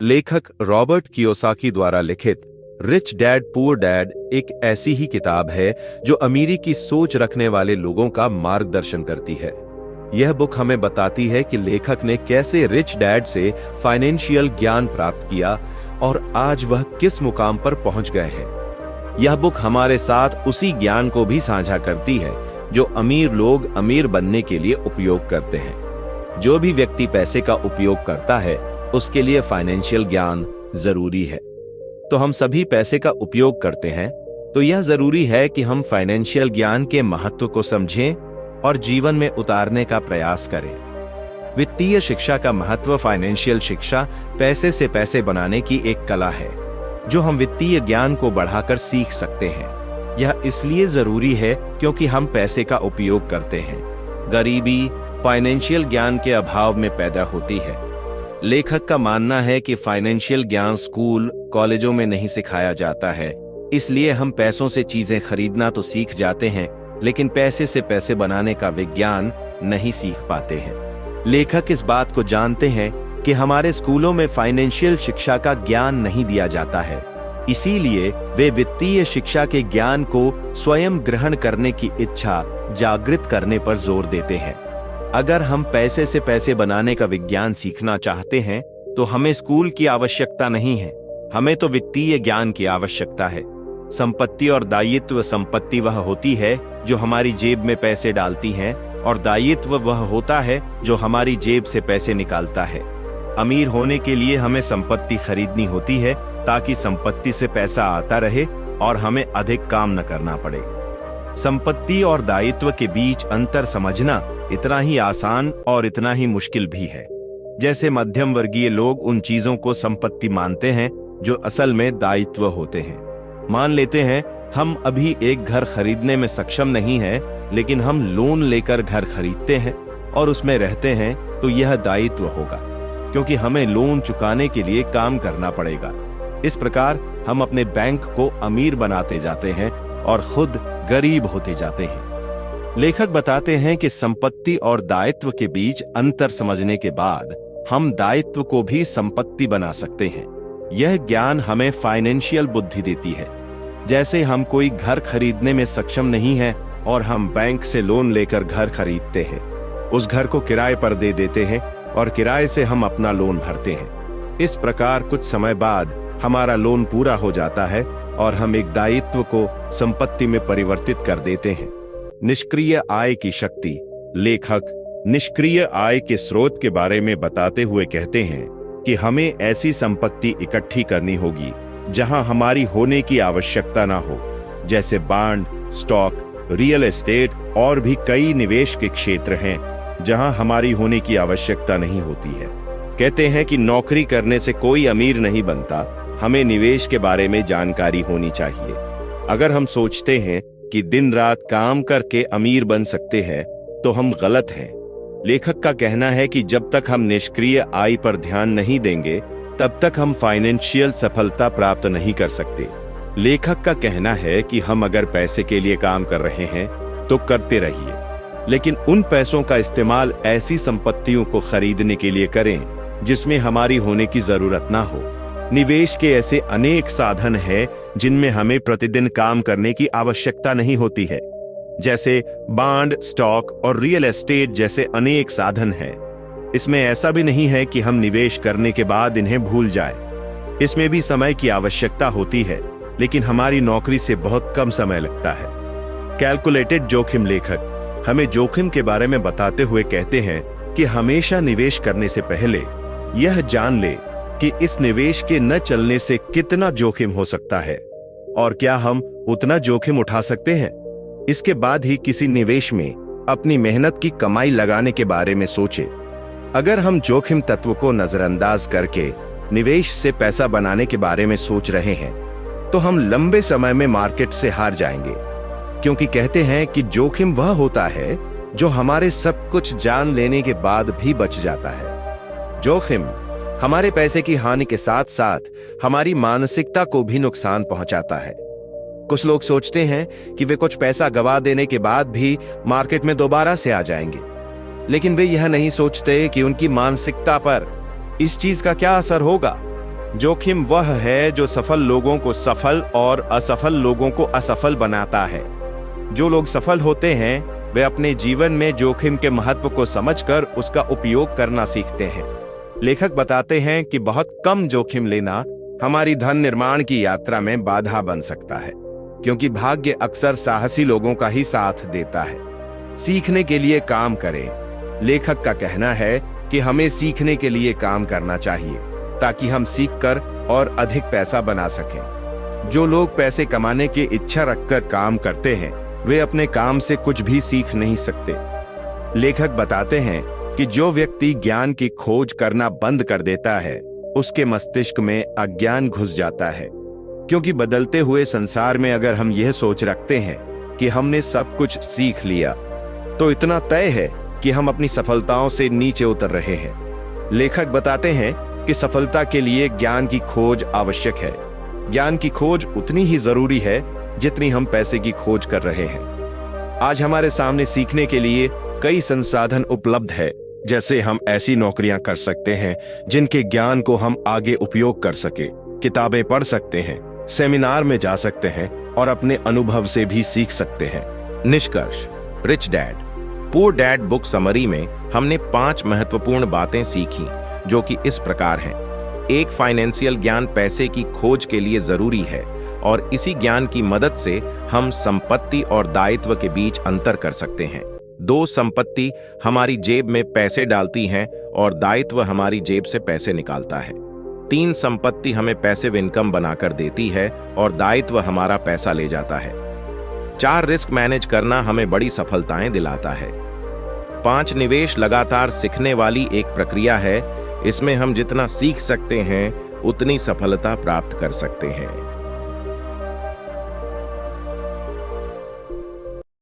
लेखक Robert Kiyosaki द्वारा लिखित रिच डैड पुअर डैड एक ऐसी ही किताब है जो अमीरी की सोच रखने वाले लोगों का मार्गदर्शन करती है। यह बुक हमें बताती है कि लेखक ने कैसे रिच डैड से फाइनेंशियल ज्ञान प्राप्त किया और आज वह किस मुकाम पर पहुंच गए हैं। यह बुक हमारे साथ उसी ज्ञान को भी साझा करती है जो अमीर लोग अमीर बनने के लिए उपयोग करते हैं। जो भी व्यक्ति पैसे का उपयोग करता है उसके लिए फाइनेंशियल ज्ञान जरूरी है। तो हम सभी पैसे का उपयोग करते हैं, तो यह जरूरी है कि हम फाइनेंशियल ज्ञान के महत्व को समझें और जीवन में उतारने का प्रयास करें। वित्तीय शिक्षा का महत्व फाइनेंशियल शिक्षा पैसे से पैसे बनाने की एक कला है जो हम वित्तीय ज्ञान को बढ़ाकर सीख सकते हैं। यह इसलिए जरूरी है क्योंकि हम पैसे का उपयोग करते हैं। गरीबी फाइनेंशियल ज्ञान के अभाव में पैदा होती है। लेखक का मानना है कि फाइनेंशियल ज्ञान स्कूल कॉलेजों में नहीं सिखाया जाता है, इसलिए हम पैसों से चीजें खरीदना तो सीख जाते हैं लेकिन पैसे से पैसे बनाने का विज्ञान नहीं सीख पाते हैं। लेखक इस बात को जानते हैं कि हमारे स्कूलों में फाइनेंशियल शिक्षा का ज्ञान नहीं दिया जाता है, इसीलिए वे वित्तीय शिक्षा के ज्ञान को स्वयं ग्रहण करने की इच्छा जागृत करने पर जोर देते हैं। अगर हम पैसे से पैसे बनाने का विज्ञान सीखना चाहते हैं तो हमें स्कूल की आवश्यकता नहीं है, हमें तो वित्तीय ज्ञान की आवश्यकता है। संपत्ति और दायित्व, संपत्ति वह होती है जो हमारी जेब में पैसे डालती है और दायित्व वह होता है जो हमारी जेब से पैसे निकालता है। अमीर होने के लिए हमें संपत्ति खरीदनी होती है ताकि संपत्ति से पैसा आता रहे और हमें अधिक काम न करना पड़े। संपत्ति और दायित्व के बीच अंतर समझना इतना ही आसान और इतना ही मुश्किल भी है जैसे मध्यम वर्गीय लोग उन चीजों को संपत्ति मानते हैं जो असल में दायित्व होते हैं। मान लेते हैं हम अभी एक घर खरीदने में सक्षम नहीं हैं, लेकिन हम लोन लेकर घर खरीदते हैं और उसमें रहते हैं, तो यह दायित्व होगा क्योंकि हमें लोन चुकाने के लिए काम करना पड़ेगा। इस प्रकार हम अपने बैंक को अमीर बनाते जाते हैं और खुद गरीब होते जाते हैं। लेखक बताते हैं कि संपत्ति और दायित्व के बीच अंतर समझने के बाद हम दायित्व को भी संपत्ति बना सकते हैं। यह ज्ञान हमें फाइनेंशियल बुद्धि देती है। जैसे हम कोई घर खरीदने में सक्षम नहीं हैं और हम बैंक से लोन लेकर घर खरीदते हैं, उस घर को किराए पर दे देते हैं और किराए से हम अपना लोन भरते हैं। इस प्रकार कुछ समय बाद हमारा लोन पूरा हो जाता है और हम एक दायित्व को संपत्ति में परिवर्तित कर देते हैं। निष्क्रिय आय की शक्ति। लेखक निष्क्रिय आय के स्रोत के बारे में बताते हुए कहते हैं कि हमें ऐसी संपत्ति इकट्ठी करनी होगी जहां हमारी होने की आवश्यकता ना हो, जैसे बॉन्ड, स्टॉक, रियल एस्टेट और भी कई निवेश के क्षेत्र हैं जहां हमारी होने की आवश्यकता नहीं होती है। कहते हैं कि नौकरी करने से कोई अमीर नहीं बनता, हमें निवेश के बारे में जानकारी होनी चाहिए। अगर हम सोचते हैं कि दिन रात काम करके अमीर बन सकते हैं तो हम गलत हैं। लेखक का कहना है कि जब तक हम निष्क्रिय आय पर ध्यान नहीं देंगे तब तक हम फाइनेंशियल सफलता प्राप्त नहीं कर सकते। लेखक का कहना है कि हम अगर पैसे के लिए काम कर रहे हैं तो करते रहिए, लेकिन उन पैसों का इस्तेमाल ऐसी संपत्तियों को खरीदने के लिए करें जिसमें हमारी होने की जरूरत ना हो। निवेश के ऐसे अनेक साधन हैं जिनमें हमें प्रतिदिन काम करने की आवश्यकता नहीं होती है, जैसे बॉन्ड, स्टॉक और रियल एस्टेट जैसे अनेक साधन हैं। इसमें ऐसा भी नहीं है कि हम निवेश करने के बाद इन्हें भूल जाएं। इसमें भी समय की आवश्यकता होती है, लेकिन हमारी नौकरी से बहुत कम समय लगता है। कैलकुलेटेड जोखिम। लेखक हमें जोखिम के बारे में बताते हुए कहते हैं कि हमेशा निवेश करने से पहले यह जान ले कि इस निवेश के न चलने से कितना जोखिम हो सकता है और क्या हम उतना जोखिम उठा सकते हैं। इसके बाद ही किसी निवेश में अपनी मेहनत की कमाई लगाने के बारे में सोचे। अगर हम जोखिम तत्व को नजरअंदाज करके निवेश से पैसा बनाने के बारे में सोच रहे हैं तो हम लंबे समय में मार्केट से हार जाएंगे, क्योंकि कहते हैं कि जोखिम वह होता है जो हमारे सब कुछ जान लेने के बाद भी बच जाता है। जोखिम हमारे पैसे की हानि के साथ साथ हमारी मानसिकता को भी नुकसान पहुंचाता है। कुछ लोग सोचते हैं कि वे कुछ पैसा गवा देने के बाद भी मार्केट में दोबारा से आ जाएंगे, लेकिन वे यह नहीं सोचते कि उनकी मानसिकता पर इस चीज का क्या असर होगा। जोखिम वह है जो सफल लोगों को सफल और असफल लोगों को असफल बनाता है। जो लोग सफल होते हैं वे अपने जीवन में जोखिम के महत्व को समझकर उसका उपयोग करना सीखते हैं। लेखक बताते हैं कि बहुत कम जोखिम लेना हमारी धन निर्माण की यात्रा में बाधा बन सकता है, क्योंकि भाग्य अक्सर साहसी लोगों का ही साथ देता है। सीखने के लिए काम करें। लेखक का कहना है कि हमें सीखने के लिए काम करना चाहिए ताकि हम सीखकर और अधिक पैसा बना सकें। जो लोग पैसे कमाने की इच्छा रखकर काम करते हैं वे अपने काम से कुछ भी सीख नहीं सकते। लेखक बताते हैं कि जो व्यक्ति ज्ञान की खोज करना बंद कर देता है उसके मस्तिष्क में अज्ञान घुस जाता है, क्योंकि बदलते हुए संसार में अगर हम यह सोच रखते हैं कि हमने सब कुछ सीख लिया तो इतना तय है कि हम अपनी सफलताओं से नीचे उतर रहे हैं। लेखक बताते हैं कि सफलता के लिए ज्ञान की खोज आवश्यक है। ज्ञान की खोज उतनी ही जरूरी है जितनी हम पैसे की खोज कर रहे हैं। आज हमारे सामने सीखने के लिए कई संसाधन उपलब्ध है, जैसे हम ऐसी नौकरियां कर सकते हैं जिनके ज्ञान को हम आगे उपयोग कर सके, किताबें पढ़ सकते हैं, सेमिनार में जा सकते हैं और अपने अनुभव से भी सीख सकते हैं। निष्कर्ष, rich dad poor dad book summary में हमने 5 महत्वपूर्ण बातें सीखी जो कि इस प्रकार हैं। एक, फाइनेंशियल ज्ञान पैसे की खोज के लिए जरूरी है और इसी ज्ञान की मदद से हम संपत्ति और दायित्व के बीच अंतर कर सकते हैं। 2, संपत्ति हमारी जेब में पैसे डालती है और दायित्व हमारी जेब से पैसे निकालता है। 3, संपत्ति हमें पैसिव इनकम बनाकर देती है और दायित्व हमारा पैसा ले जाता है। 4, रिस्क मैनेज करना हमें बड़ी सफलताएं दिलाता है। 5, निवेश लगातार सीखने वाली एक प्रक्रिया है। इसमें हम जितना सीख सकते हैं उतनी सफलता प्राप्त कर सकते हैं।